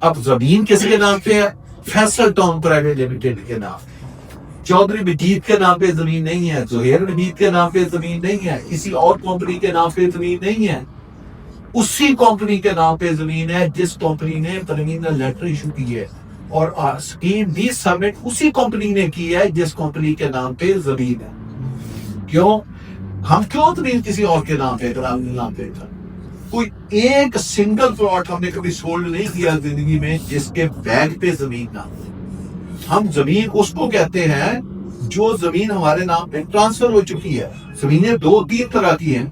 اب زمین کس کے نام پہ ہے؟ فیصل ٹاؤن پرائیویٹ لمیٹڈ کے نام. چودھری مجید کے نام پہ زمین نہیں ہے, زہیر مجید کے نام پہ زمین نہیں ہے, کسی اور کمپنی کے نام پہ زمین نہیں ہے, اسی کمپنی کے نام پہ زمین ہے جس کمپنی نے پرمینل لیٹر ایشو کی ہے, اور اسکیم بھی سبمٹ اسی کمپنی نے کی ہے جس کمپنی کے نام پہ زمین ہے. کیوں ہم کیوں زمین کسی اور کے نام پہ نام پہ تھا؟ کوئی ایک سنگل پلاٹ ہم نے کبھی سولڈ نہیں کیا زندگی میں جس کے بیگ پہ زمین نہ ہو. ہم زمین اس کو کہتے ہیں جو زمین ہمارے نام پہ ٹرانسفر ہو چکی ہے. زمینیں دو تین طرح کی ہیں.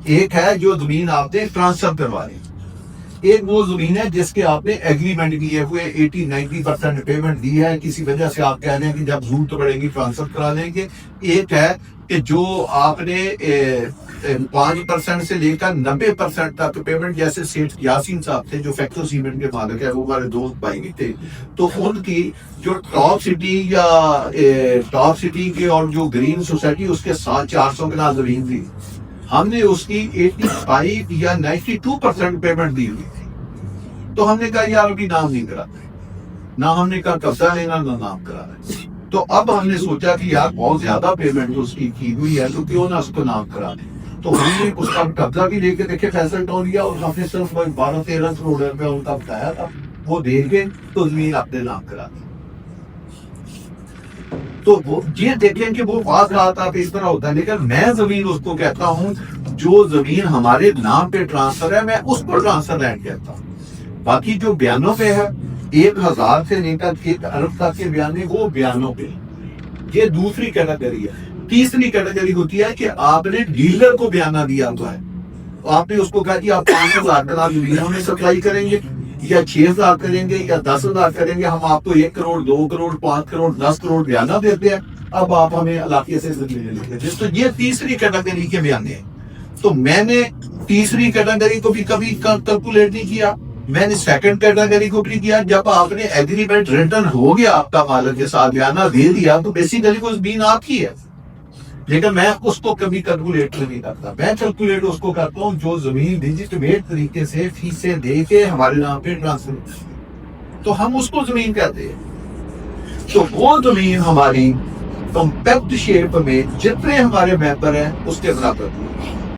ایک ہے جو زمین آپ نے ٹرانسفر کروا لی, ایک وہ زمین ہے جس کے آپ نے ایگریمنٹ کیے ہوئے 80-90% پیمنٹ دی ہے, کسی وجہ سے آپ کہہ رہے ہیں کہ جب ضرورت پڑے گی ٹرانسفر کرا لیں گے. ایک ہے کہ جو آپ نے 5% سے لے کر 90% تک پیمنٹ, جیسے سیٹھ یاسین صاحب تھے جو فیکٹر سیمنٹ کے مالک ہے, وہ ہمارے دوست بھائی بھی تھے, تو ان کی جو ٹاپ سٹی یا ٹاپ سٹی کے اور جو گرین سوسائٹی اس کے ساتھ 400 کنال زمین تھی, ہم نے اس کی 85 یا 92% پیمنٹ دی ہوئی تھی. تو ہم نے کہا یار ابھی نام نہیں کراتے, نہ ہم نے کہا قبضہ لینا نہ نام کرانا. تو اب ہم نے سوچا کہ یار بہت زیادہ پیمنٹ اس کی ہوئی ہے تو کیوں نہ اس کو نام کرا دیں. تو ہم نے اس کا قبضہ بھی لے کے دیکھے فیصل ٹاؤن لیا, اور ہم نے صرف 12-13 کروڑ روپے ان کا بتایا تھا, وہ دے کے تو زمین اپنے نام کرا دی. تو وہ یہ دیکھیں کہ وہ واضح آپ اس طرح ہوتا ہے, لیکن میں زمین اس کو کہتا ہوں جو زمین ہمارے نام پہ ٹرانسفر ہے, میں اس کو ٹرانسفر لینڈ کہتا ہوں. باقی جو بیانوں پہ ہے 1000 سے لے کر 1 ارب تک کے بیانے, وہ بیانوں پہ. یہ دوسری کیٹیگری ہے. تیسری کیٹیگری ہوتی ہے کہ آپ نے ڈیلر کو بیانہ دیا ہوا ہے, آپ نے اس کو کہا کہ آپ 5000 کنال زمین ہمیں سپلائی کریں گے, یا 6000 کریں گے, یا 10,000 کریں گے, ہم آپ کو 1 کروڑ 2 کروڑ 5 کروڑ 10 کروڑ بیانہ دیتے ہیں, اب آپ ہمیں علاقے سے زمین لے لیں. تو یہ تیسری کیٹیگری کے بیانے ہیں. تو میں نے تیسری کیٹیگری کو بھی کبھی کیلکولیٹ نہیں کیا, میں نے سیکنڈ کیٹیگری کو بھی کیا. جب آپ نے ایگریمنٹ ریٹرن ہو گیا, آپ کا مالک کے ساتھ بیانہ دے دیا, تو بیسیکلی وہ زمین آپ کی ہے. لیکن میں اس کو کبھی کیلکولیٹ نہیں کرتا, میں کیلکولیٹ اس کو کرتا ہوں جو زمین لیجٹمیٹ طریقے سے فیسیں دے کے ہمارے نام پہ ٹرانسفر ہوتی ہے, تو ہم اس کو زمین کہتے ہیں. تو وہ زمین ہماری کمپیکٹ شیپ میں جتنے ہمارے ممبر ہیں اس کے برابر